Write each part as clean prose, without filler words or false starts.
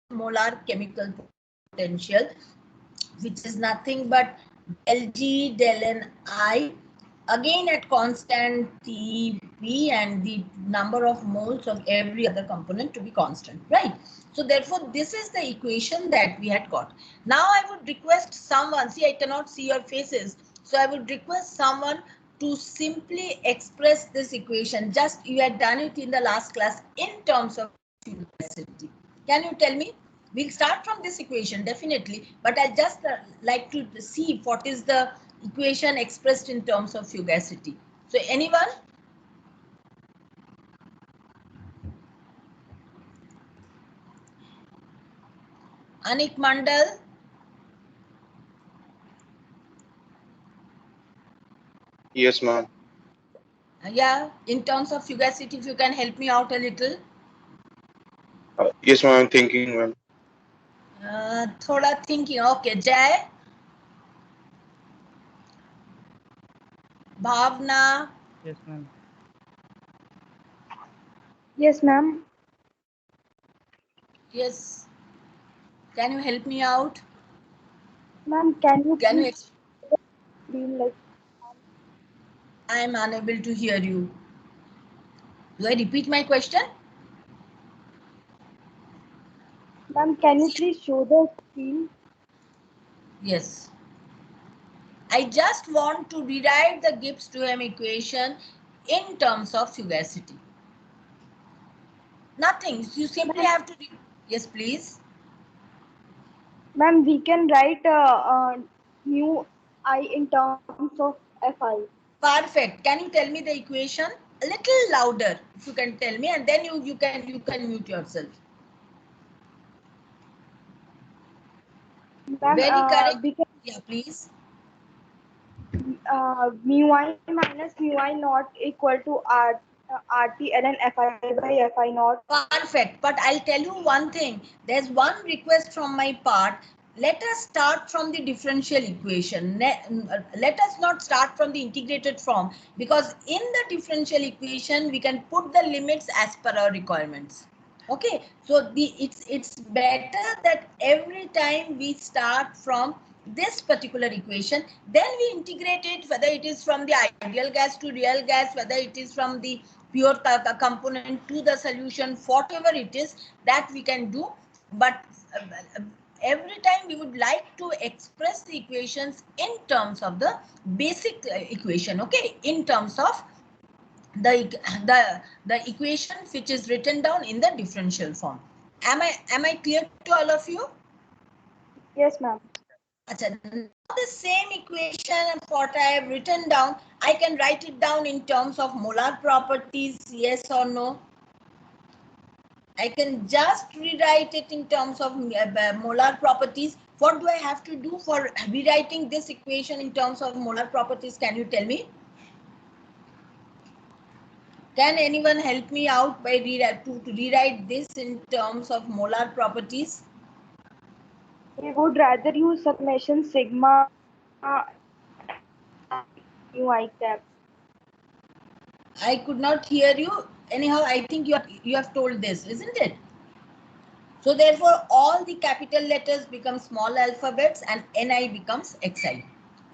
molar chemical potential, which is nothing but del G del N I, again at constant Tp, and the number of moles of every other component to be constant, right? So therefore, this is the equation that we had got. Now I would request someone, see I cannot see your faces, so I would request someone to simply express this equation. Just you had done it in the last class in terms of fugacity. Can you tell me? We'll start from this equation definitely, but I just like to see what is the equation expressed in terms of fugacity. So anyone? Anik Mandal? Yes, ma'am. Yeah, in terms of fugacity, if you can help me out a little. Yes, ma'am. I'm thinking, ma'am. Thoda thinking. Okay, Jay, Bhavna. Yes, ma'am. Yes, ma'am. Yes. Can you help me out? Ma'am, can you Can you? please screen like, I am unable to hear you. Do I repeat my question? ma'am, can you please show the screen? Yes. I just want to rewrite the Gibbs-Duhem equation in terms of fugacity. Nothing. You simply have to. Yes, please. Ma'am, we can write mu I in terms of Fi. Perfect. Can you tell me the equation a little louder, if you can tell me, and then you can mute yourself. Ma'am, Very correct. we can Yeah, please. mu I minus mu I not equal to RT ln Fi by Fi naught. Perfect. But I'll tell you one thing. There's one request from my part. Let us start from the differential equation. Let us not start from the integrated form, because in the differential equation we can put the limits as per our requirements. Okay, so it's better that every time we start from this particular equation, then we integrate it, whether it is from the ideal gas to real gas, whether it is from the pure component to the solution, whatever it is that we can do. But every time we would like to express the equations in terms of the basic equation, okay, in terms of the equation which is written down in the differential form. Am I clear to all of you? Yes, ma'am. Achha, now the same equation what I have written down, I can write it down in terms of molar properties, yes or no? I can just rewrite it in terms of molar properties. What do I have to do for rewriting this equation in terms of molar properties? Can you tell me? Can anyone help me out by to rewrite this in terms of molar properties? We would rather use summation sigma mu I cap. I could not hear you. Anyhow, I think you have told this, isn't it? So therefore, all the capital letters become small alphabets and Ni becomes Xi,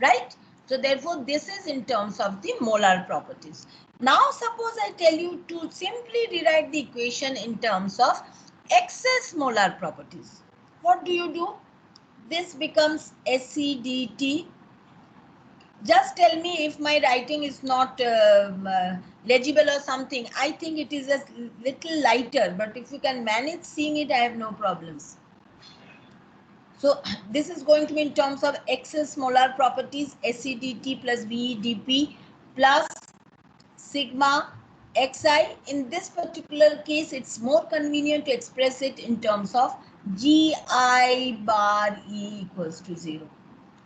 right? So therefore, this is in terms of the molar properties. Now, suppose I tell you to simply rewrite the equation in terms of excess molar properties. What do? This becomes SCDT. Just tell me if my writing is not legible or something. I think it is a little lighter, but if you can manage seeing it, I have no problems. So this is going to be in terms of excess molar properties, SCDT plus VEDP plus sigma Xi. In this particular case, it's more convenient to express it in terms of GI bar E equals to 0.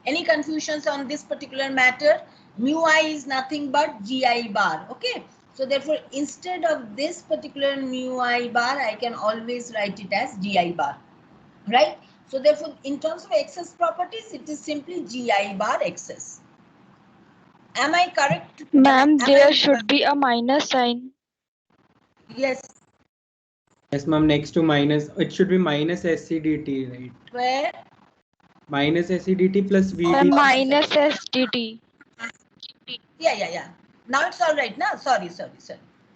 Any confusions on this particular matter? Mu I is nothing but GI bar. Okay. So therefore, instead of this particular mu I bar, I can always write it as GI bar. Right? So therefore, in terms of excess properties, it is simply GI bar excess. Am I correct? Ma'am, there should be a minus sign. Yes. Yes, ma'am. Next to minus, it should be minus SCDT, right? Where? Minus SCDT plus Ma'am, VD. minus SDT. Yeah. Now it's all right, na? Sorry.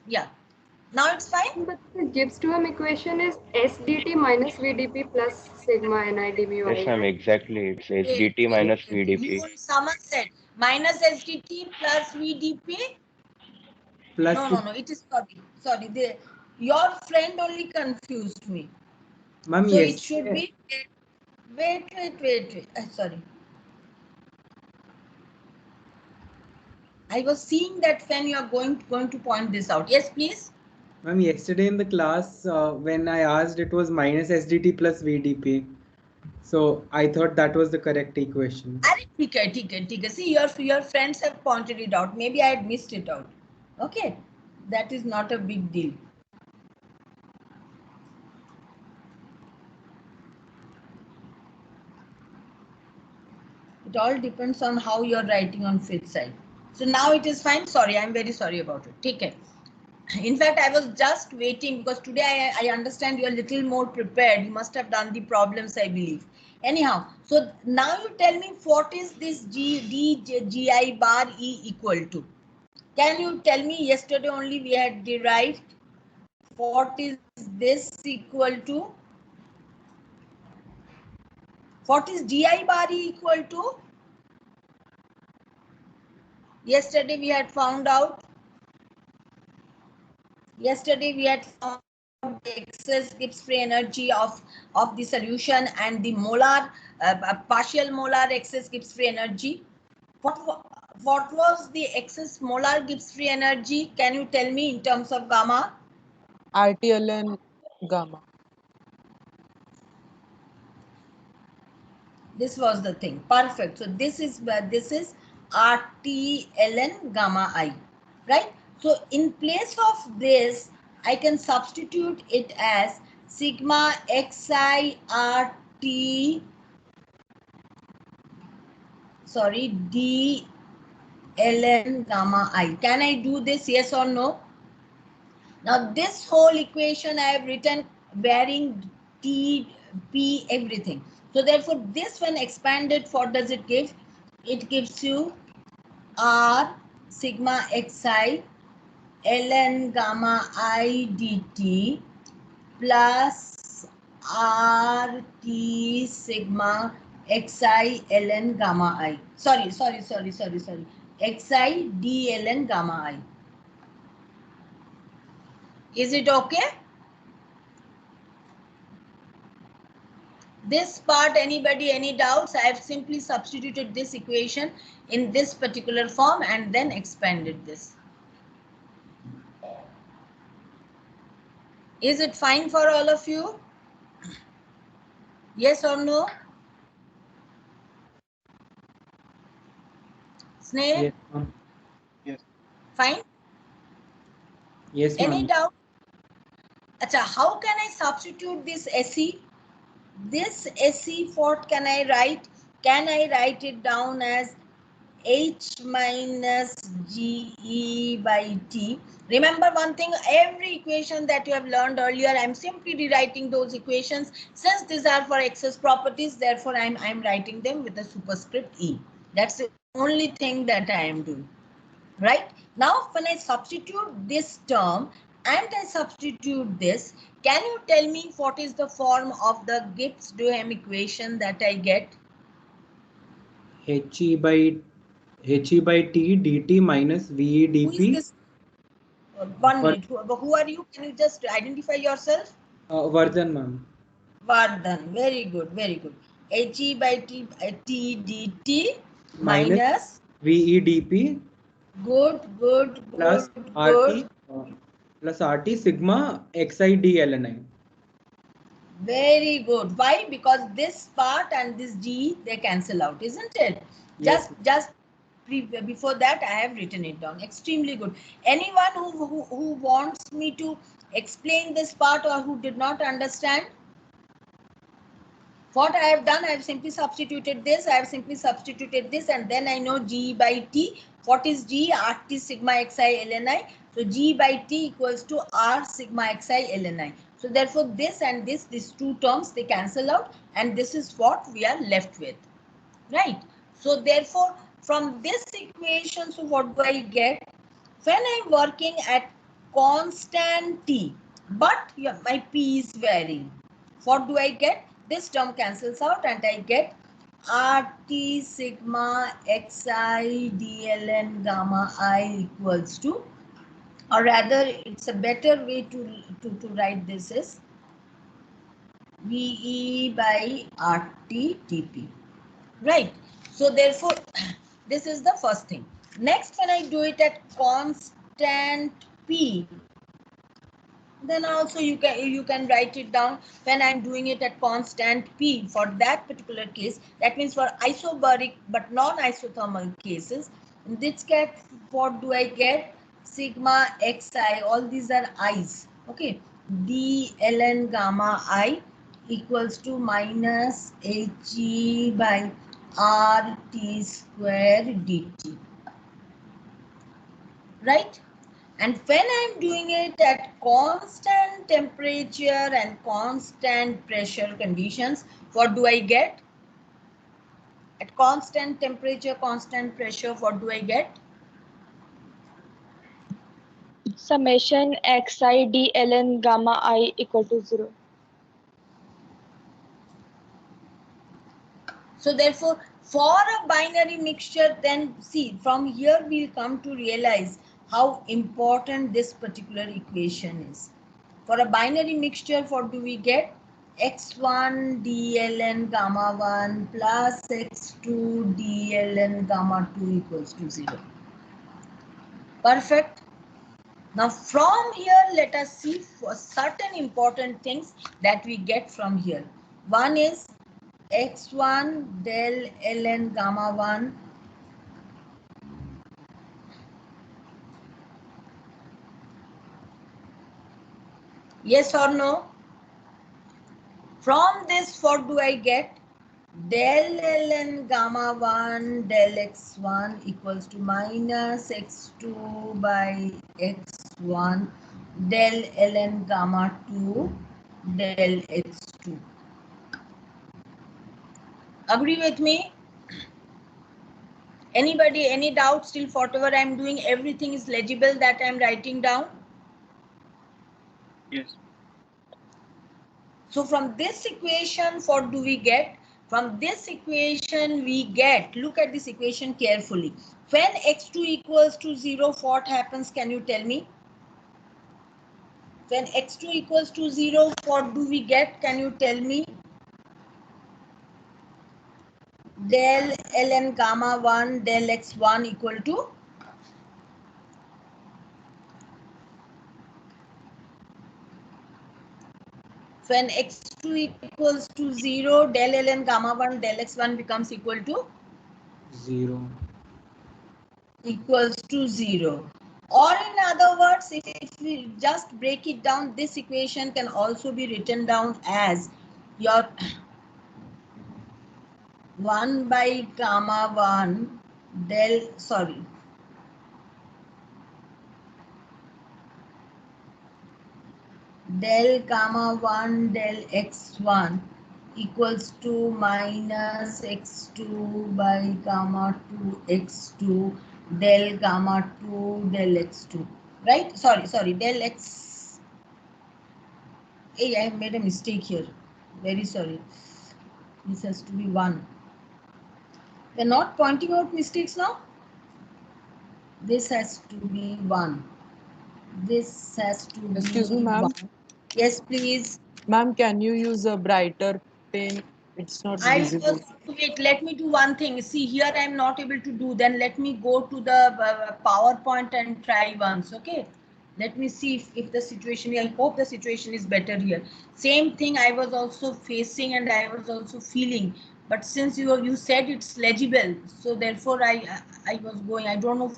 Yeah. Now it's fine? But the Gibbs term equation is SDT minus VDP plus sigma Ni Yes, dμi, ma'am, right? exactly. It's Wait. SDT minus You VDP. and someone said minus SDT plus VDP. Plus No. It is sorry. Your friend only confused me. ma'am, So it yes. should be. Wait. Sorry. I was seeing that when you are going to point this out. Yes, please. Ma'am, yesterday in the class, when I asked, it was minus SDT plus VDP. So I thought that was the correct equation. ठीक है. See, your friends have pointed it out. Maybe I had missed it out. Okay, that is not a big deal. It all depends on how you're writing on fifth side. So now it is fine. Sorry, I'm very sorry about it. Take it. In fact, I was just waiting because today I understand you're a little more prepared. You must have done the problems, I believe. Anyhow, so now you tell me what is this Gi bar E equal to? Can you tell me? Yesterday only we had derived what is this equal to? What is Gi bar E equal to? Yesterday we had found out. Yesterday we had found the excess Gibbs free energy of the solution and the molar partial molar excess Gibbs free energy. What was the excess molar Gibbs free energy? Can you tell me in terms of gamma? RTLN gamma. This was the thing. Perfect. So this is RTLN gamma I, right? So in place of this, I can substitute it as sigma xi RT. Sorry, D ln gamma I. Can I do this? Yes or no? Now this whole equation I have written bearing T, P, everything. So therefore this when expanded, what does it give? It gives you R sigma xi ln gamma I dt plus RT sigma xi ln gamma I. Sorry. Xi d ln gamma I. Is it okay? This part, anybody, any doubts? I have simply substituted this equation in this particular form and then expanded this. Is it fine for all of you? Yes or no? Sneh? Yes, ma'am. Fine? Yes, Any ma'am. doubt? Acha, how can I substitute this SE? This SE, what can I write? Can I write it down as H minus GE by T? Remember one thing, every equation that you have learned earlier, I'm simply rewriting those equations. Since these are for excess properties, therefore I'm writing them with a superscript E. That's the only thing that I am doing. Right? Now, when I substitute this term and I substitute this, can you tell me what is the form of the Gibbs-Duhem equation that I get? He by T dt minus VE Who is dP. this? 1 minute. Who are you? Can you just identify yourself? Vardhan, ma'am. Vardhan. Very good. He by T dt Minus minus. VE dP Good. plus RT plus RT sigma xi d ln I. Very good. Why? Because this part and this G, they cancel out, isn't it? Yes. Just before that, I have written it down. Extremely good. Anyone who wants me to explain this part or who did not understand? What I have done, I have simply substituted this. And then I know G by T. What is G? RT sigma xi ln I. So G by T equals to R sigma xi ln I. So therefore this and this, these two terms, they cancel out, and this is what we are left with, right? So therefore from this equation, so what do I get? When I'm working at constant t, but my p is varying, what do I get? This term cancels out and I get RT sigma xi dln gamma I equals to, or rather it's a better way to write this is VE by RT dp, right? So therefore this is the first thing. Next, when I do it at constant p, then also you can write it down. When I'm doing it at constant p for that particular case, that means for isobaric but non-isothermal cases, in this case what do I get? Sigma xi, all these are i's, okay, d ln gamma I equals to minus he by RT square dt, right? And when I'm doing it at constant temperature and constant pressure conditions, what do I get? At constant temperature, constant pressure, what do I get? Summation xi d ln gamma I equal to 0. So therefore, for a binary mixture, then see, from here we'll come to realize how important this particular equation is. For a binary mixture, what do we get? X1 dln gamma 1 plus X2 dln gamma 2 equals to 0. Perfect. Now from here, let us see for certain important things that we get from here. One is x1 del ln gamma 1 yes or no? From this, what do I get? Del ln gamma 1 del x1 equals to minus x2 by x1 del ln gamma 2 del x2. Agree with me? Anybody, any doubt still? Whatever I'm doing, everything is legible that I'm writing down? Yes. So from this equation, what do we get? From this equation, we get, look at this equation carefully. When x2 equals to 0, what happens? Can you tell me? When x2 equals to 0, what do we get? Can you tell me? Del ln gamma 1 del x1 equal to? When x2 equals to 0, del ln gamma 1 del x1 becomes equal to? 0. Equals to 0. Or in other words, if we just break it down, this equation can also be written down as your 1 by gamma 1 del, sorry, del gamma 1 del x1 equals to minus x2 by gamma 2 x2 del gamma 2 del x2, right? Sorry, del x. Hey, I have made a mistake here. Very sorry. This has to be 1. They're not pointing out mistakes now. This has to be 1. This has to be Excuse me, ma'am. 1. Yes, please. Ma'am, can you use a brighter pen? It's not I visible. was, wait, let me do one thing. See, here I'm not able to do. Then let me go to the PowerPoint and try once, okay? Let me see if the situation, I hope the situation is better here. Same thing I was also facing and I was also feeling. But since you said it's legible, so therefore I was going, I don't know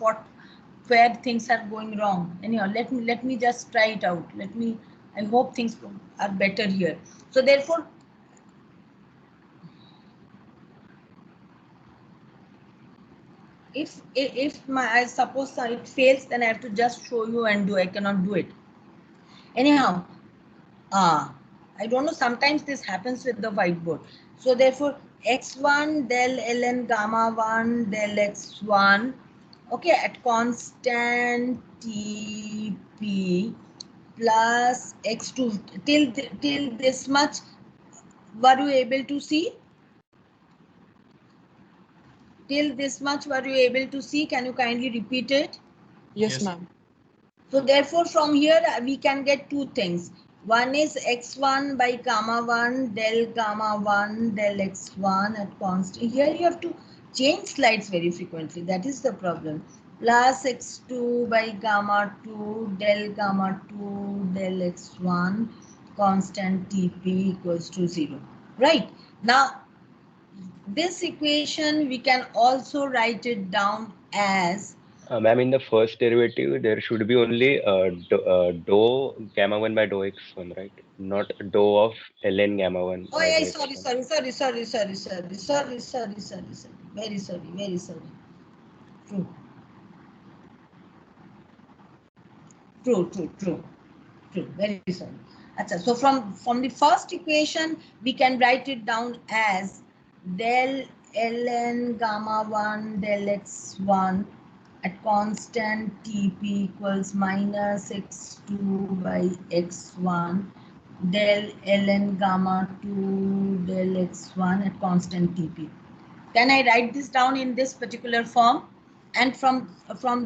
where things are going wrong. Anyhow, let me just try it out. I hope things are better here. So therefore, if my, I suppose it fails, then I have to just show you and do. I cannot do it. Anyhow, I don't know, sometimes this happens with the whiteboard. So therefore, x1 del ln gamma 1 del x1, okay, at constant Tp plus x2 till this much. Were you able to see? Till this much were you able to see? Can you kindly repeat it? Yes, ma'am. So therefore from here we can get two things. One is x1 by gamma 1 del gamma 1 del x1 at constant. Here you have to change slides very frequently. That is the problem. Plus x2 by gamma 2 del gamma 2 del x1 constant Tp equals to 0. Right. Now this equation we can also write it down as Ma'am, in the first derivative, there should be only dou gamma 1 by dou x1, right? Not dou of ln gamma 1 oh by yeah, dou sorry. x1. Very sorry. True. Very sorry. Achha, so from the first equation we can write it down as del ln gamma 1 del x1 at constant Tp equals minus x2 by x1 del ln gamma 2 del x1 at constant Tp. Can I write this down in this particular form? And from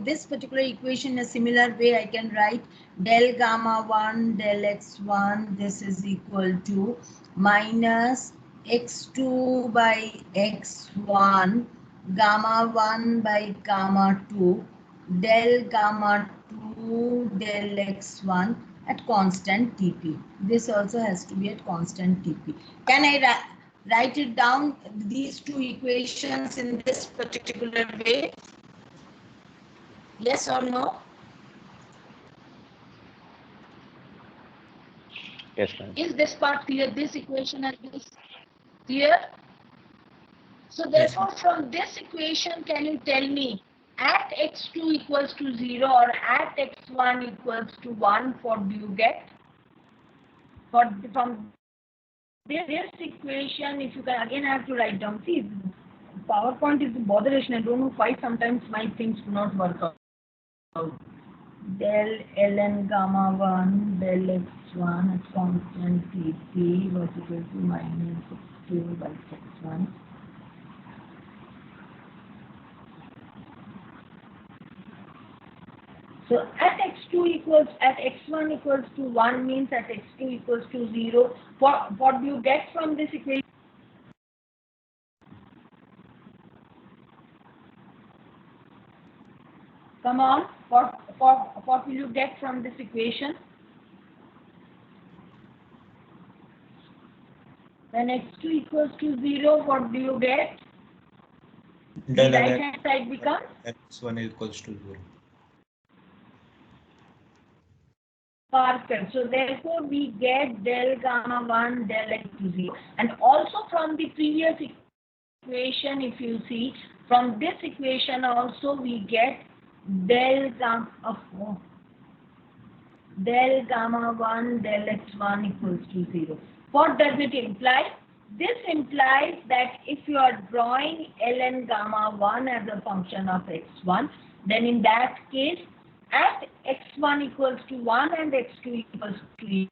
this particular equation, a similar way I can write del gamma 1 del x1, this is equal to minus x2 by x1 gamma 1 by gamma 2 del gamma 2 del x1 at constant Tp. This also has to be at constant Tp. Can I write it down, these two equations in this particular way? Yes or no? Yes, ma'am. Is this part clear? This equation and this clear? So therefore, from this equation, can you tell me at x2 equals to 0 or at x1 equals to 1, what do you get? From this equation, if you can, again I have to write down. See, PowerPoint is botheration. I don't know why sometimes my things do not work out. Del ln gamma 1 del x1 at constant Tp was equal to minus x2 by x1. So at x2 equals, at x1 equals to 1 means at x2 equals to 0. What do you get from this equation? Come on, what will you get from this equation? When x2 equals to 0, what do you get? The right hand side becomes x1 equals to 0. Perfect. So therefore we get del gamma 1 del x to 0. And also from the previous equation, if you see, from this equation also we get del gamma 1 del x1 equals to 0. What does it imply? This implies that if you are drawing ln gamma 1 as a function of x1, then in that case, at x1 equals to 1 and x2 equals to 0,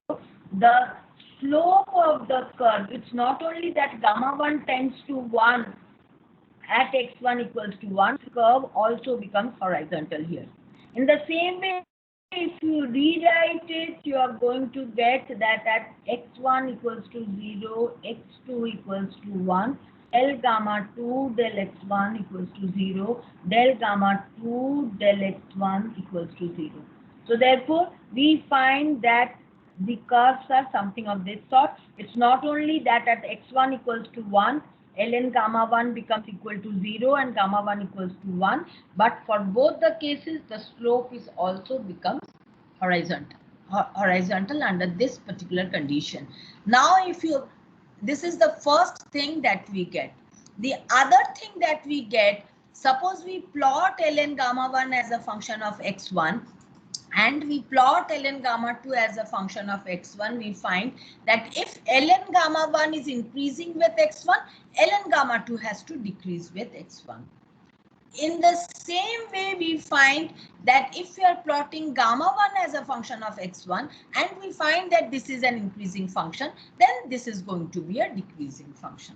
the slope of the curve, it's not only that gamma 1 tends to 1 at x1 equals to 1, curve also becomes horizontal here. In the same way, if you rewrite it, you are going to get that at x1 equals to 0, x2 equals to 1, del gamma 2 del x1 equals to 0, del gamma 2 del x1 equals to 0. So therefore, we find that the curves are something of this sort. It's not only that at x1 equals to 1, ln gamma 1 becomes equal to 0 and gamma 1 equals to 1, but for both the cases, the slope is also becomes horizontal under this particular condition. Now, this is the first thing that we get. The other thing that we get, suppose we plot ln gamma 1 as a function of x1, and we plot ln gamma 2 as a function of x1, we find that if ln gamma 1 is increasing with x1, ln gamma 2 has to decrease with x1. In the same way, we find that if we are plotting gamma 1 as a function of x1 and we find that this is an increasing function, then this is going to be a decreasing function,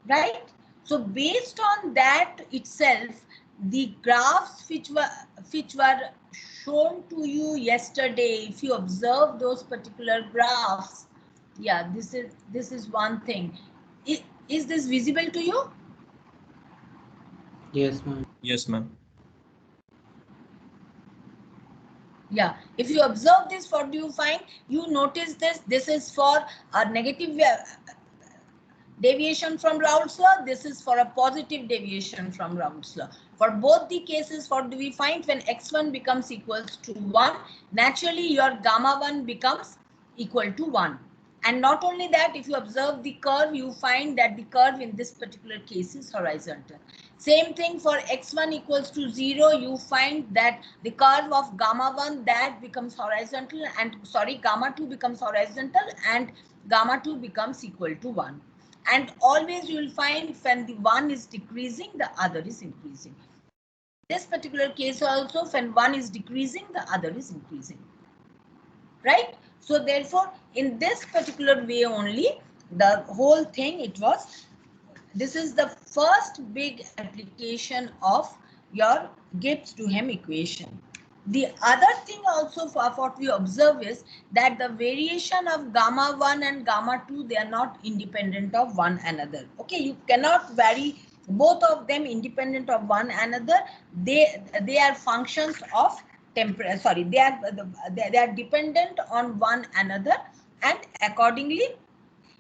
right? So based on that itself, the graphs which were shown to you yesterday, if you observe those particular graphs, yeah, this is one thing. Is this visible to you? Yes, ma'am. Yes, ma'am. Yeah, if you observe this, what do you find? You notice this. This is for a negative deviation from Raoult's law. This is for a positive deviation from Raoult's law. For both the cases, what do we find? When x1 becomes equals to 1, naturally your gamma 1 becomes equal to 1. And not only that, if you observe the curve, you find that the curve in this particular case is horizontal. Same thing for x1 equals to 0, you find that the curve of gamma 1 that becomes horizontal, and gamma 2 becomes horizontal and gamma 2 becomes equal to 1. And always you will find when the one is decreasing, the other is increasing. This particular case also, when one is decreasing, the other is increasing, right? So therefore, in this particular way only, the whole thing, this is the first big application of your Gibbs-Duhem equation. The other thing also for what we observe is that the variation of gamma 1 and gamma 2, they are not independent of one another. Okay, you cannot vary both of them independent of one another. They are functions of temperature. Sorry, they are dependent on one another, and accordingly,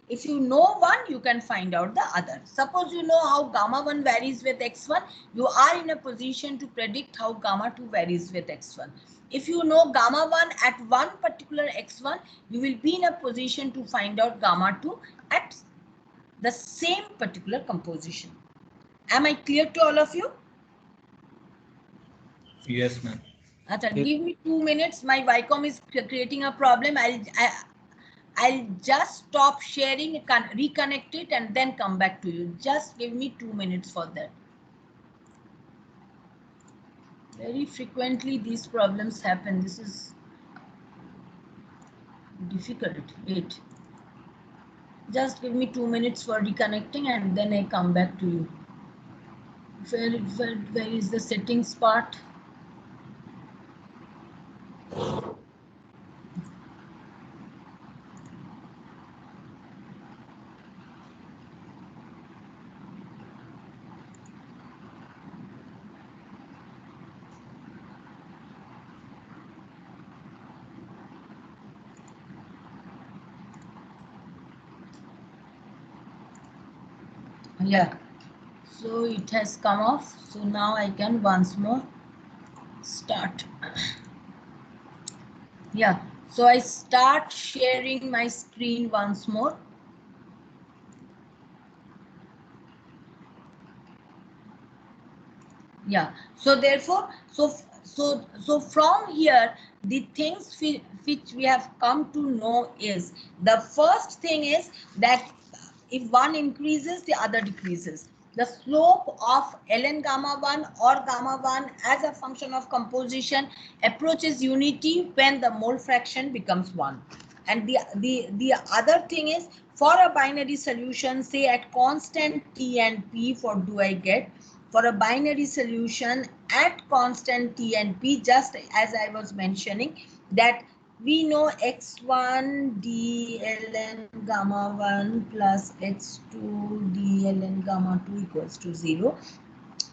if you know one, you can find out the other. Suppose you know how gamma 1 varies with x1, you are in a position to predict how gamma 2 varies with x1. If you know gamma 1 at one particular x1, you will be in a position to find out gamma 2 at the same particular composition. Am I clear to all of you? Yes, ma'am. Achha, give me 2 minutes. My Vicom is creating a problem. I'll just stop sharing, reconnect it, and then come back to you. Just give me 2 minutes for that. Very frequently these problems happen. This is difficult. Wait. Just give me 2 minutes for reconnecting and then I come back to you. Where is the settings part? Yeah, so it has come off. So now I can once more start. Yeah, so I start sharing my screen once more. Yeah, so therefore, so from here, the things which we have come to know is, the first thing is that if one increases, the other decreases. The slope of ln gamma 1 or gamma 1 as a function of composition approaches unity when the mole fraction becomes 1. And the other thing is, for a binary solution, say at constant t and p, what do I get? For a binary solution at constant t and p, just as I was mentioning, that we know x1 d ln gamma 1 plus x2 d ln gamma 2 equals to 0.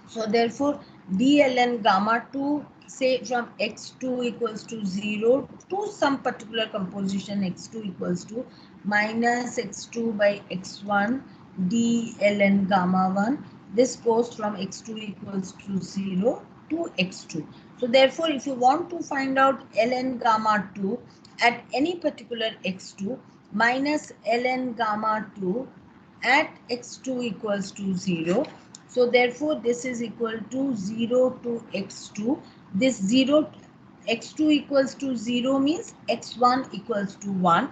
So therefore, d ln gamma 2, say from x2 equals to 0 to some particular composition x2 equals to minus x2 by x1 d ln gamma 1. This goes from x2 equals to 0 to x2. So therefore, if you want to find out ln gamma 2 at any particular x2 minus ln gamma 2 at x2 equals to 0. So therefore, this is equal to 0 to x2. This 0 x2 equals to 0 means x1 equals to 1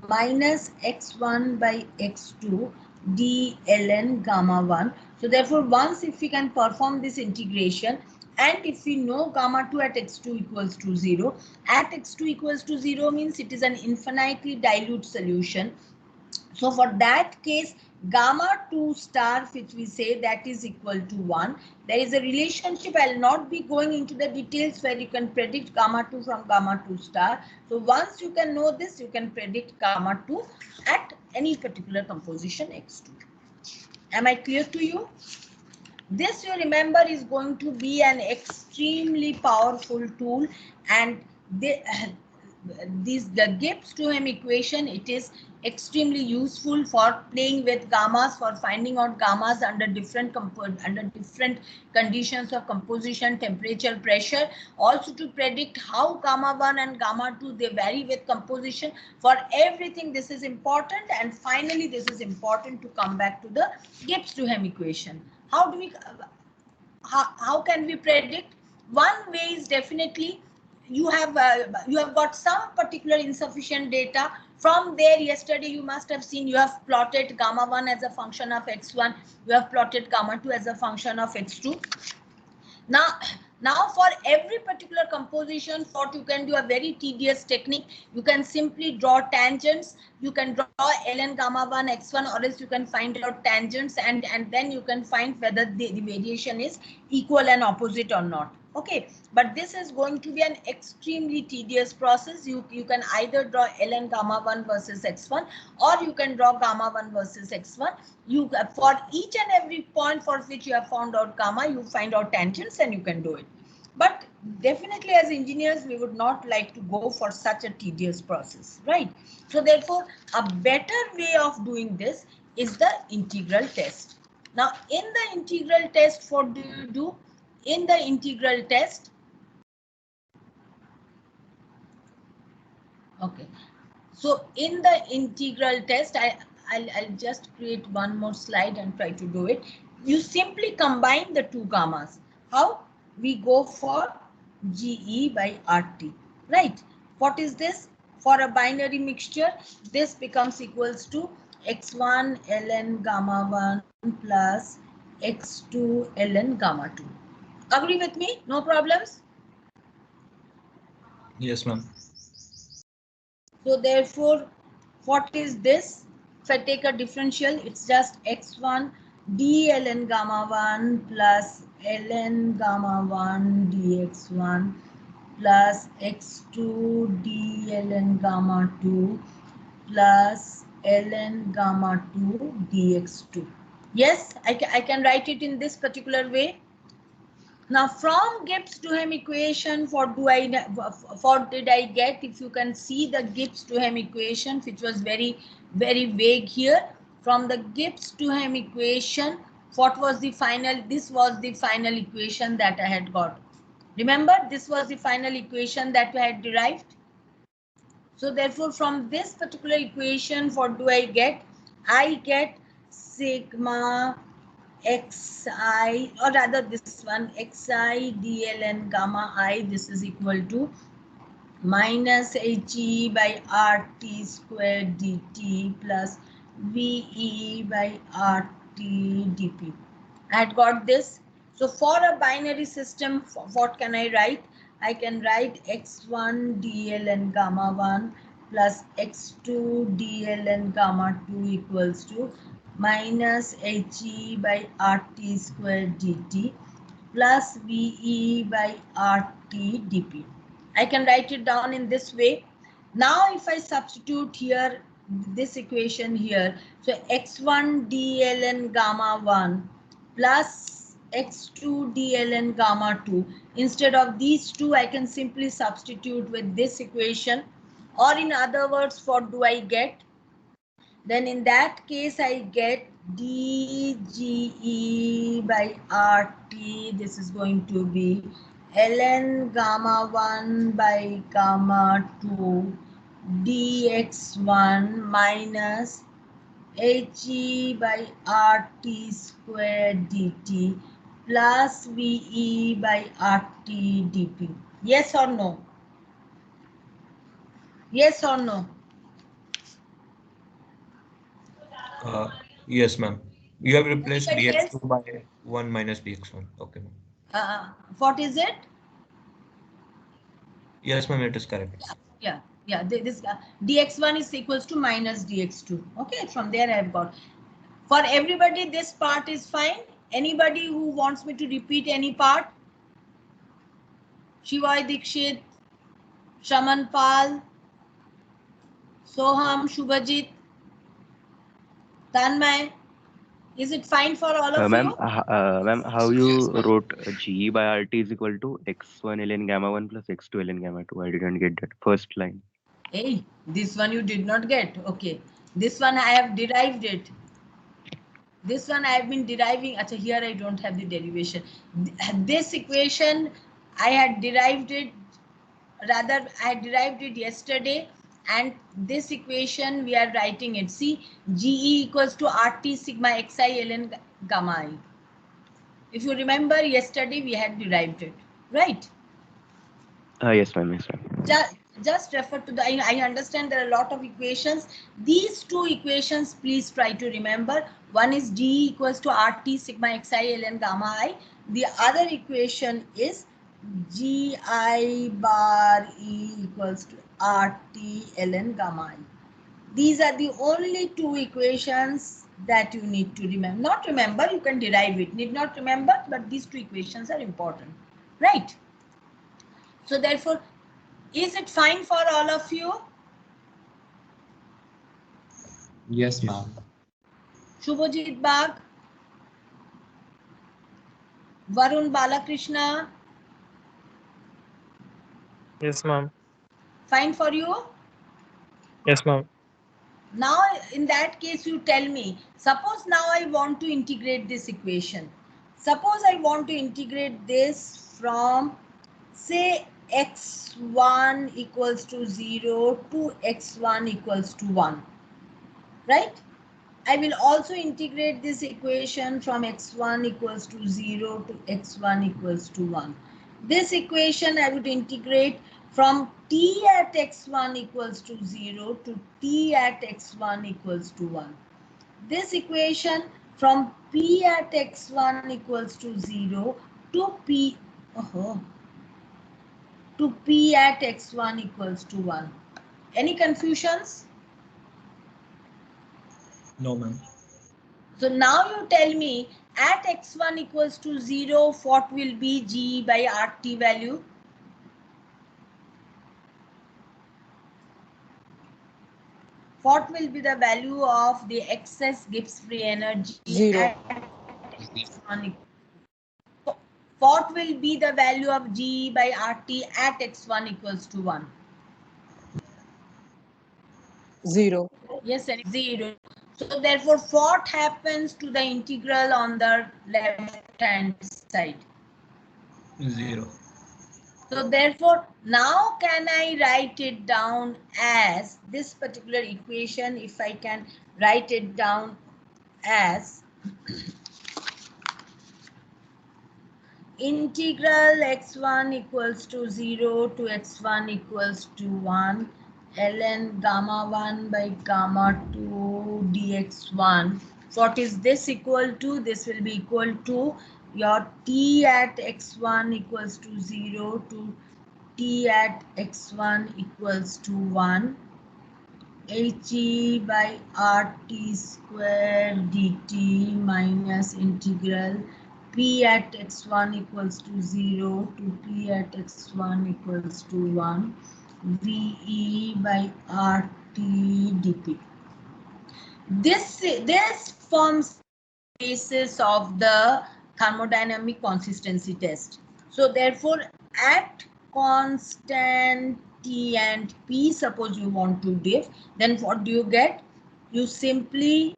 minus x1 by x2 d ln gamma 1. So therefore, once if we can perform this integration, and if we know gamma 2 at x2 equals to 0, at x2 equals to 0 means it is an infinitely dilute solution. So for that case, gamma 2 star, which we say that is equal to 1. There is a relationship. I'll not be going into the details where you can predict gamma 2 from gamma 2 star. So once you can know this, you can predict gamma 2 at any particular composition x2. Am I clear to you? This, you remember, is going to be an extremely powerful tool, and the Gibbs-Duhem equation, it is extremely useful for playing with gammas, for finding out gammas under different conditions of composition, temperature, pressure, also to predict how gamma 1 and gamma 2 they vary with composition. For everything this is important, and finally this is important to come back to the Gibbs-Duhem equation. How do we how can we predict? One way is definitely you have got some particular insufficient data. From there, yesterday you must have seen you have plotted gamma 1 as a function of x1, you have plotted gamma 2 as a function of x2. Now for every particular composition, what you can do a very tedious technique. You can simply draw tangents. You can draw ln gamma 1 x1, or else you can find out tangents, and then you can find whether the variation is equal and opposite or not. Okay, but this is going to be an extremely tedious process. You can either draw ln gamma 1 versus x1, or you can draw gamma 1 versus x1. You for each and every point for which you have found out gamma, you find out tangents and you can do it. But definitely as engineers, we would not like to go for such a tedious process, right? So therefore, a better way of doing this is the integral test. Now, in the integral test, what do you do? In the integral test, okay. So in the integral test, I'll just create one more slide and try to do it. You simply combine the two gammas. How? We go for GE by RT, right? What is this? For a binary mixture, this becomes equals to x1 ln gamma 1 plus x2 ln gamma 2. Agree with me? No problems? Yes, ma'am. So therefore, what is this? If I take a differential, it's just x1 d ln gamma 1 plus ln gamma 1 dx1 plus x2 d ln gamma 2 plus ln gamma 2 dx2. Yes, I can write it in this particular way. Now from Gibbs-Duhem equation, what did I get? If you can see the Gibbs-Duhem equation, which was very vague here. From the Gibbs-Duhem equation, what was the final? This was the final equation that I had got. Remember, this was the final equation that I had derived. So therefore, from this particular equation, what do I get? I get sigma xi, or rather this one, xi dln gamma I, this is equal to minus he by rt squared dt plus ve by rt dp. I had got this. So for a binary system, what can I write? I can write x1 dln gamma 1 plus x2 dln gamma 2 equals to minus he by rt squared dt plus ve by rt dp. I can write it down in this way. Now if I substitute here this equation here, so x1 dln gamma 1 plus x2 dln gamma 2, instead of these two I can simply substitute with this equation, or in other words, what do I get? Then in that case I get dge by rt, this is going to be ln gamma 1 by gamma 2 dx1 minus he by rt squared dt plus ve by rt dp. Yes or no? Yes or no? Yes, ma'am. You have replaced Anybody else? dx2 by 1 minus dx1. Okay, ma'am. What is it? Yes, ma'am, it is correct. Yeah. This dx1 is equals to minus dx2. Okay, from there I have got. For everybody, this part is fine. Anybody who wants me to repeat any part? Shivai Dikshit, Shaman Pal, Soham, Shubhajit, Tanmay. Is it fine for all of Ma'am, you? ma'am, how you wrote G by RT is equal to x1 ln gamma 1 plus x2 ln gamma 2? I didn't get that first line. Hey, this one you did not get. Okay, this one I have derived it. This one I have been deriving. Achha, here I don't have the derivation. This equation I had derived it. Rather, I had derived it yesterday. And this equation we are writing it. See, GE equals to RT sigma xi ln gamma I. If you remember, yesterday we had derived it, right? Yes, ma'am. Yes, ma'am. Just refer to the, I understand there are a lot of equations. These two equations, please try to remember. One is GE equals to RT sigma xi ln gamma I. The other equation is GI bar E equals to RT ln gamma I. These are the only two equations that you need to remember. Not remember, you can derive it. Need not remember, but these two equations are important, right? So therefore, is it fine for all of you? Yes, ma'am. Shubhajit Bagh, Varun Balakrishna, Yes, ma'am. fine for you? Yes, ma'am. Now, in that case, you tell me, suppose now I want to integrate this equation. Suppose I want to integrate this from, say, x1 equals to 0 to x1 equals to 1, right? I will also integrate this equation from x1 equals to 0 to x1 equals to 1. This equation I would integrate from t at x1 equals to 0 to t at x1 equals to 1. This equation from p at x1 equals to 0 to p, to p at x1 equals to 1. Any confusions? No, ma'am. So now you tell me at x1 equals to 0, what will be G by RT value? What will be the value of the excess Gibbs free energy 0. at x1? What will be the value of G by RT at x1 equals to 1? 0. Yes, and 0. So therefore, what happens to the integral on the left-hand side? 0. So therefore, now can I write it down as this particular equation? If I can write it down as integral x1 equals to 0 to x1 equals to 1 ln gamma 1 by gamma 2 dx1. What is this equal to? This will be equal to your t at x1 equals to 0 to t at x1 equals to 1 he by rt square dt minus integral p at x1 equals to 0 to p at x1 equals to 1 ve by rt dp. This forms the basis of the thermodynamic consistency test. So therefore, at constant T and P, suppose you want to give, then what do you get? You simply,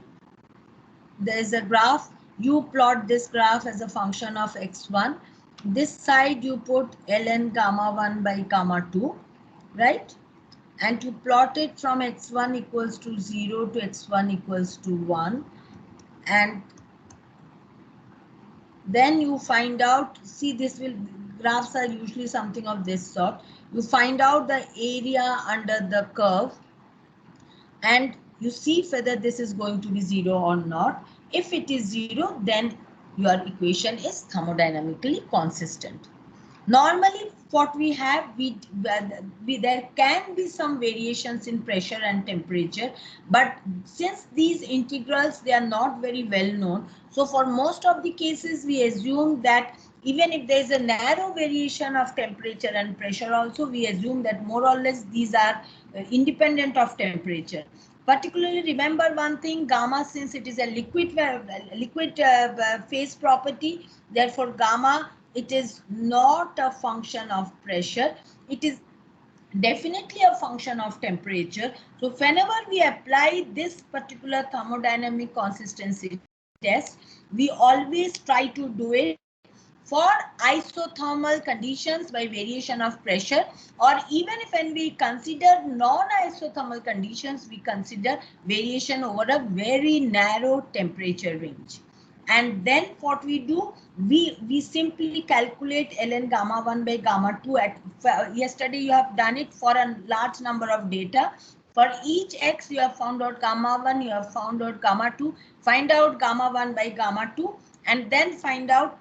there is a graph, you plot this graph as a function of x1. This side you put ln gamma 1 by gamma 2, right? And you plot it from x1 equals to 0 to x1 equals to 1. And then you find out, see, this will, graphs are usually something of this sort. You find out the area under the curve and you see whether this is going to be 0 or not. If it is 0, then your equation is thermodynamically consistent. Normally, what we have, there can be some variations in pressure and temperature, but since these integrals, they are not very well known. So for most of the cases, we assume that even if there is a narrow variation of temperature and pressure also, we assume that more or less these are independent of temperature. Particularly remember one thing, gamma, since it is a liquid phase property, therefore gamma, it is not a function of pressure. It is definitely a function of temperature. So whenever we apply this particular thermodynamic consistency test, we always try to do it for isothermal conditions by variation of pressure, or even if when we consider non-isothermal conditions, we consider variation over a very narrow temperature range. And then what we do, we simply calculate ln gamma 1 by gamma 2 at yesterday you have done it for a large number of data. For each x you have found out gamma 1, you have found out gamma 2, find out gamma 1 by gamma 2, and then find out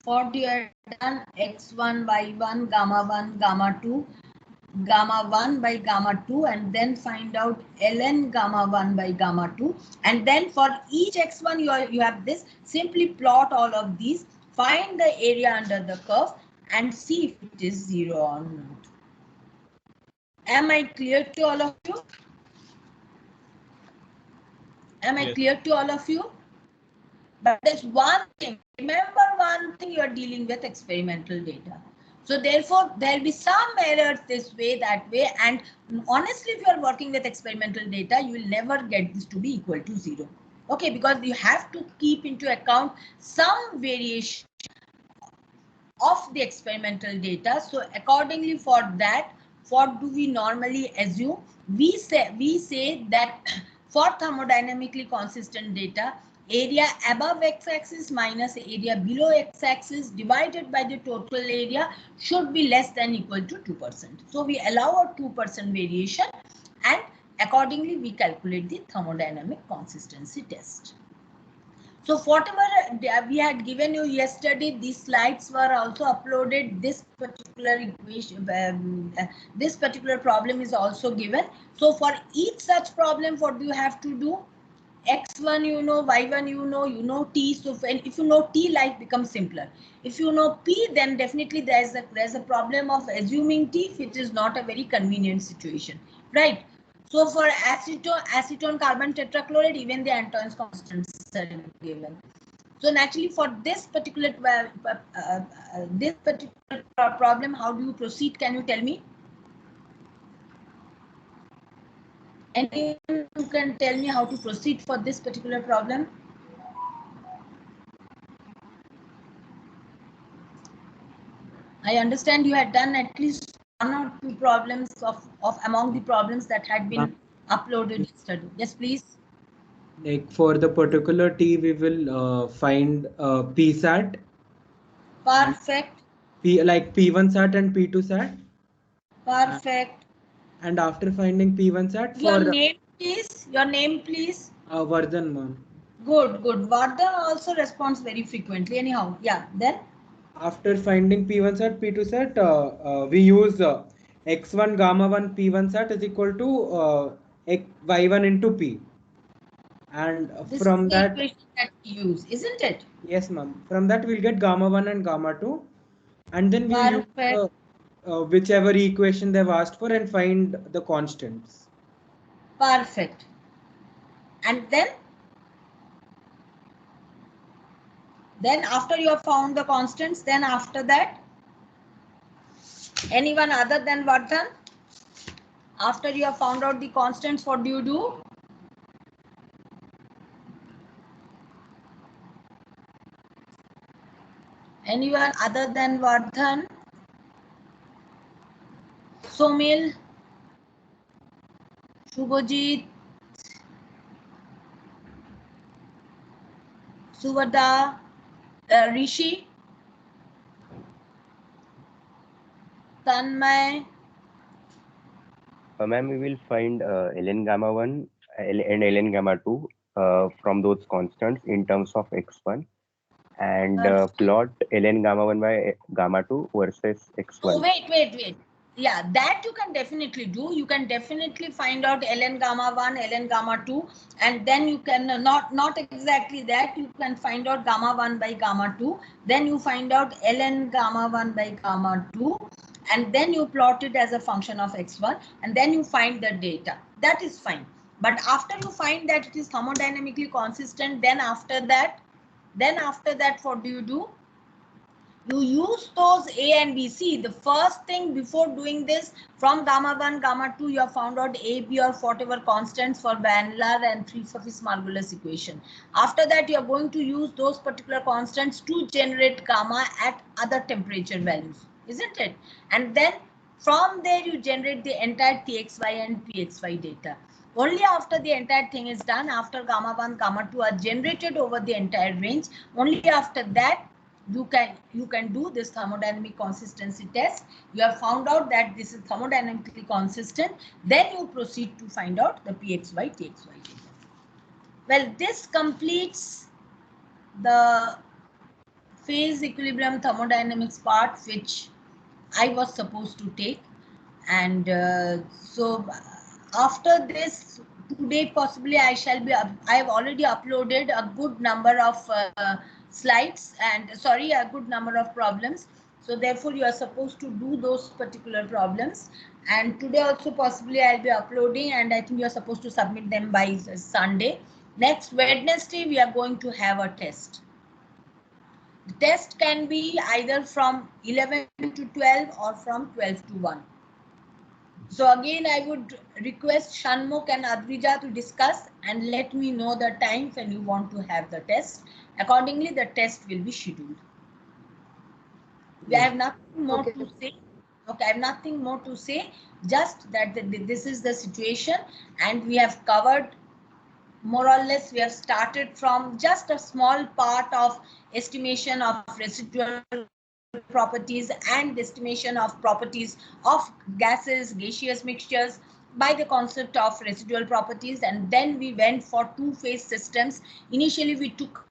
what you have done x1 y1 gamma 1 gamma 2 gamma 1 by gamma 2, and then find out ln gamma 1 by gamma 2, and then for each x1 you have this, simply plot all of these, find the area under the curve and see if it is 0 or not. Am I clear to all of you? Am I clear to all of you? But there's one thing, remember one thing, you are dealing with experimental data. So therefore, there will be some errors this way, that way. And honestly, if you are working with experimental data, you will never get this to be equal to 0. Okay, because you have to keep into account some variation of the experimental data. So accordingly for that, what do we normally assume? We say that for thermodynamically consistent data, area above x-axis minus area below x-axis divided by the total area should be less than equal to 2%. So we allow a 2% variation, and accordingly we calculate the thermodynamic consistency test. So whatever we had given you yesterday, these slides were also uploaded. This particular equation, this particular problem is also given. So for each such problem, what do you have to do? X1 you know, Y1 you know T. So if you know T, life becomes simpler. If you know P, then definitely there's a problem of assuming T if it is not a very convenient situation, right? So for acetone, carbon tetrachloride, even the Antoine's constants are given. So naturally, for this particular problem, how do you proceed? Can you tell me? Anyone who can tell me how to proceed for this particular problem? I understand you had done at least 1 or 2 problems of among the problems that had been uploaded yesterday. Yes, please. Like for the particular T, we will find P-sat. Perfect. Like P1 sat and P2 sat. Perfect. And after finding P1 sat, your name please. Your name please. Vardhan, ma'am. Good. Vardhan also responds very frequently. Anyhow, yeah. Then after finding P1 sat, P2 sat, we use x1 gamma 1 P1 sat is equal to y1 into P. And this from is the that equation that we use, isn't it? Yes, ma'am. From that we'll get gamma 1 and gamma 2, and then we'll use whichever equation they've asked for and find the constants. Perfect. And then after you have found the constants, then after that, anyone other than Vardhan? After you have found out the constants, what do you do? Anyone other than Vardhan? Somil, Shubhajit, Suvada, Rishi? Tanmay. Ma'am, we will find ln gamma 1 and ln gamma 2 from those constants in terms of x1 and plot ln gamma 1 by gamma 2 versus x1. Oh, wait. Yeah, that you can definitely do. You can definitely find out ln gamma 1, ln gamma 2, and then you can not exactly that. You can find out gamma 1 by gamma 2. Then you find out ln gamma 1 by gamma 2, and then you plot it as a function of x1, and then you find the data. That is fine. But after you find that it is thermodynamically consistent, then after that, what do? You use those A and B. See, the first thing before doing this, from gamma 1, gamma 2, you have found out A, B or whatever constants for Van Laar and 3-Margulis equation. After that, you are going to use those particular constants to generate gamma at other temperature values, isn't it? And then from there, you generate the entire TXY and PXY data. Only after the entire thing is done, after gamma 1, gamma 2 are generated over the entire range, only after that, you can do this thermodynamic consistency test. You have found out that this is thermodynamically consistent. Then you proceed to find out the PXY, TXY data. Well, this completes the phase equilibrium thermodynamics part, which I was supposed to take. And so after this, today possibly I have already uploaded a good number of slides and a good number of problems. So therefore you are supposed to do those particular problems. And today also possibly I'll be uploading, and I think you are supposed to submit them by Sunday. Next Wednesday, we are going to have a test. The test can be either from 11 to 12 or from 12 to 1. So again, I would request Shanmukh and Advija to discuss and let me know the time when you want to have the test. Accordingly, the test will be scheduled. We have nothing more to say. Okay, I have nothing more to say. Just that this is the situation, and we have covered more or less. We have started from just a small part of estimation of residual properties and estimation of properties of gases, gaseous mixtures by the concept of residual properties, and then we went for two-phase systems. Initially, we took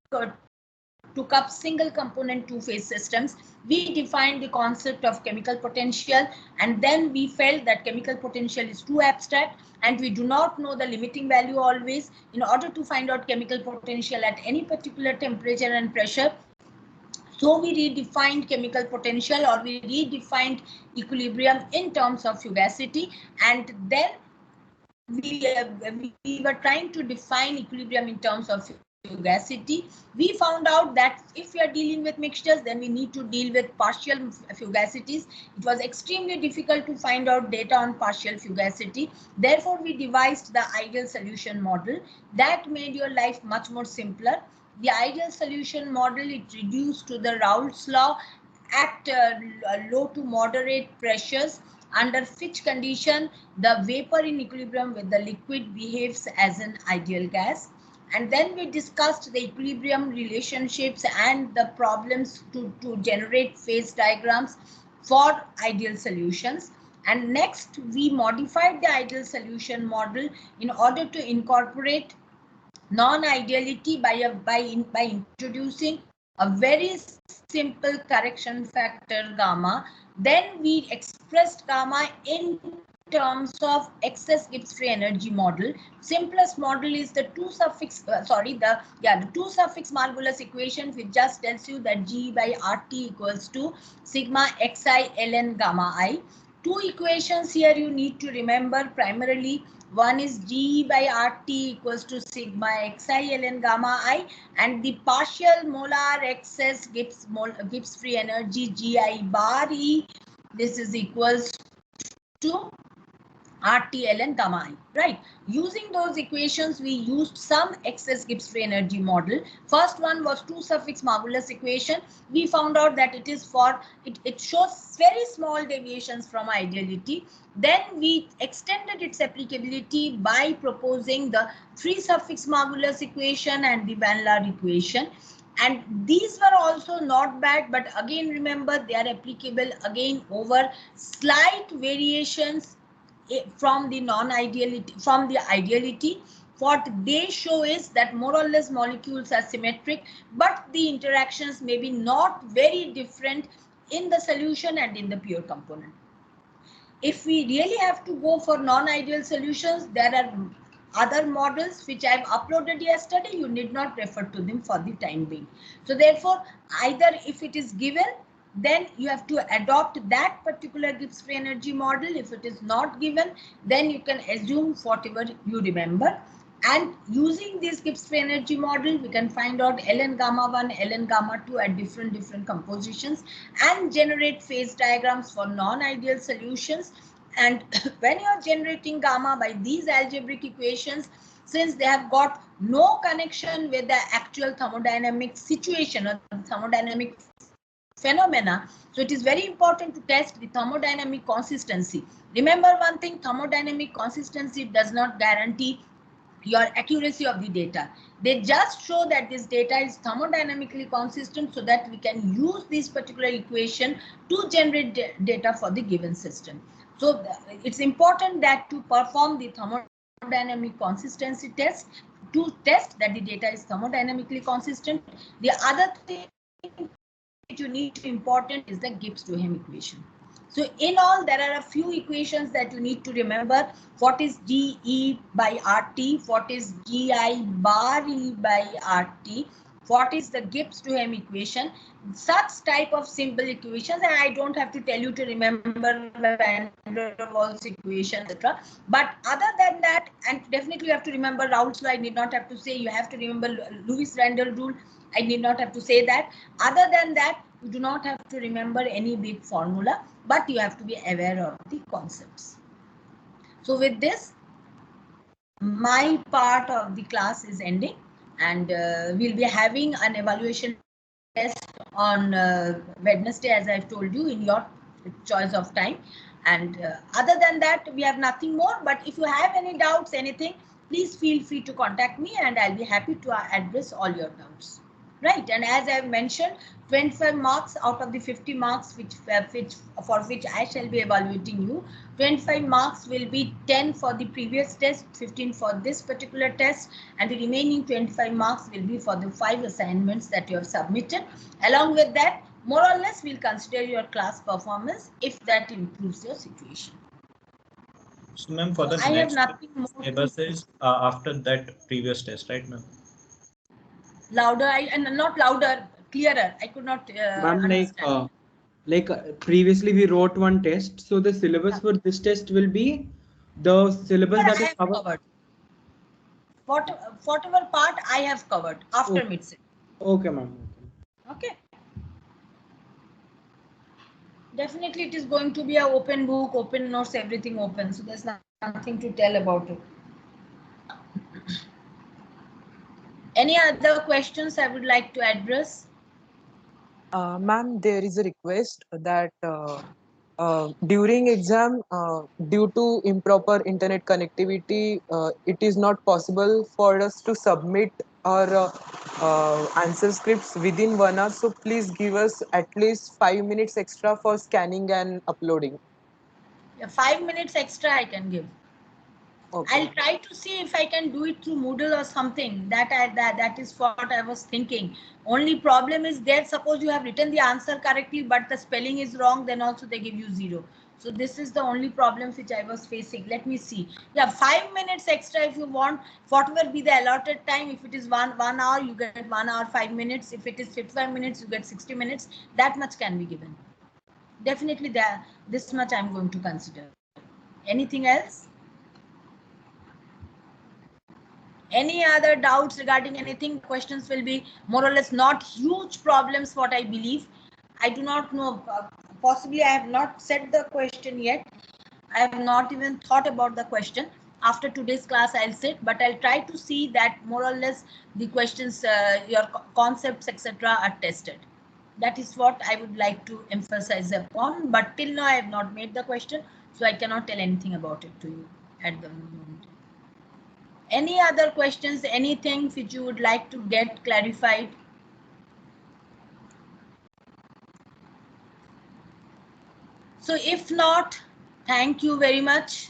up single component two-phase systems. We defined the concept of chemical potential, and then we felt that chemical potential is too abstract and we do not know the limiting value always. In order to find out chemical potential at any particular temperature and pressure, so we redefined chemical potential, or we redefined equilibrium in terms of fugacity, and then we were trying to define equilibrium in terms of fugacity. We found out that if we are dealing with mixtures, then we need to deal with partial fugacities. It was extremely difficult to find out data on partial fugacity. Therefore, we devised the ideal solution model that made your life much more simpler. The ideal solution model, it reduced to the Raoult's law at low to moderate pressures, under which condition the vapor in equilibrium with the liquid behaves as an ideal gas. And then we discussed the equilibrium relationships and the problems to generate phase diagrams for ideal solutions. And next, we modified the ideal solution model in order to incorporate non-ideality by introducing a very simple correction factor gamma. Then we expressed gamma in terms of excess Gibbs free energy model. Simplest model is the 2 suffix Margulis equation, which just tells you that G by RT equals to sigma xi ln gamma I. Two equations here you need to remember primarily. One is G by RT equals to sigma xi ln gamma I, and the partial molar excess Gibbs free energy Gi bar E. This is equals to RT ln gamma I, right? Using those equations, we used some excess Gibbs free energy model. First one was 2 suffix Margulis equation. We found out that it is it shows very small deviations from ideality. Then we extended its applicability by proposing the 3 suffix Margulis equation and the Van Laar equation. And these were also not bad, but again remember they are applicable again over slight variations from the non-ideality, from the ideality. What they show is that more or less molecules are symmetric, but the interactions may be not very different in the solution and in the pure component. If we really have to go for non-ideal solutions, there are other models which I've uploaded yesterday. You need not refer to them for the time being. So therefore, either if it is given, then you have to adopt that particular Gibbs free energy model. If it is not given, then you can assume whatever you remember. And using this Gibbs free energy model, we can find out ln gamma 1, ln gamma 2 at different compositions and generate phase diagrams for non-ideal solutions. And when you are generating gamma by these algebraic equations, since they have got no connection with the actual thermodynamic situation or thermodynamic phenomena, so it is very important to test the thermodynamic consistency. Remember one thing, thermodynamic consistency does not guarantee your accuracy of the data. They just show that this data is thermodynamically consistent so that we can use this particular equation to generate data for the given system. So it's important that to perform the thermodynamic consistency test, to test that the data is thermodynamically consistent. The other thing you need to important is the Gibbs-Duhem equation. So in all, there are a few equations that you need to remember. What is GE by RT? What is GI bar E by RT? What is the Gibbs-Duhem equation? Such type of simple equations, and I don't have to tell you to remember Van der Waals equation, etc. But other than that, and definitely you have to remember Raoult's law. I need not have to say. You have to remember Lewis Randall rule. I need not have to say that. Other than that, you do not have to remember any big formula, but you have to be aware of the concepts. So with this, my part of the class is ending, and we'll be having an evaluation test on Wednesday, as I've told you, in your choice of time. And other than that, we have nothing more. But if you have any doubts, anything, please feel free to contact me, and I'll be happy to address all your doubts. Right, and as I've mentioned, 25 marks out of the 50 marks for which I shall be evaluating you. 25 marks will be 10 for the previous test, 15 for this particular test, and the remaining 25 marks will be for the 5 assignments that you have submitted. Along with that, more or less, we'll consider your class performance if that improves your situation. So, ma'am, for the I have nothing more. Syllabus is after that previous test, right, ma'am? Louder, and not louder, clearer. I could not understand. Previously we wrote one test, so the syllabus for this test will be the syllabus that is covered. Whatever part I have covered after mid-sim. Okay, ma'am. Okay. Definitely, it is going to be an open book, open notes, everything open. So there's nothing to tell about it. Any other questions I would like to address? Ma'am, there is a request that during exam, due to improper internet connectivity, it is not possible for us to submit our answer scripts within 1 hour. So please give us at least 5 minutes extra for scanning and uploading. Yeah, 5 minutes extra I can give. Okay. I'll try to see if I can do it through Moodle or something. That is what I was thinking. Only problem is there, suppose you have written the answer correctly, but the spelling is wrong, then also they give you 0. So this is the only problem which I was facing. Let me see. Yeah, 5 minutes extra if you want. Whatever be the allotted time. If it is one hour, you get 1 hour 5 minutes. If it is 55 minutes, you get 60 minutes. That much can be given. Definitely this much I'm going to consider. Anything else? Any other doubts regarding anything? Questions will be more or less not huge problems, what I believe. I do not know. Possibly I have not set the question yet. I have not even thought about the question. After today's class, I'll sit, but I'll try to see that more or less the questions, your concepts, etc. are tested. That is what I would like to emphasize upon. But till now, I have not made the question, so I cannot tell anything about it to you at the moment. Any other questions, anything which you would like to get clarified? So if not, thank you very much.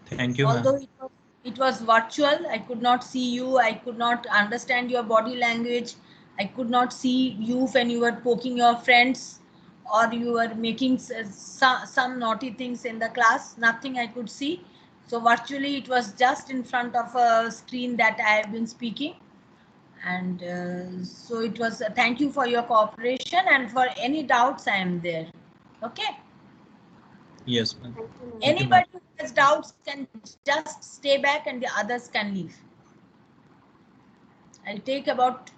Thank you, Although ma'am. it was virtual, I could not see you. I could not understand your body language. I could not see you when you were poking your friends or you were making some naughty things in the class. Nothing I could see. So virtually it was just in front of a screen that I have been speaking. And so it was thank you for your cooperation, and for any doubts I am there. Okay. Yes, ma'am. Thank you, ma'am. Thank you, ma'am. Anybody who has doubts can just stay back and the others can leave. I'll take about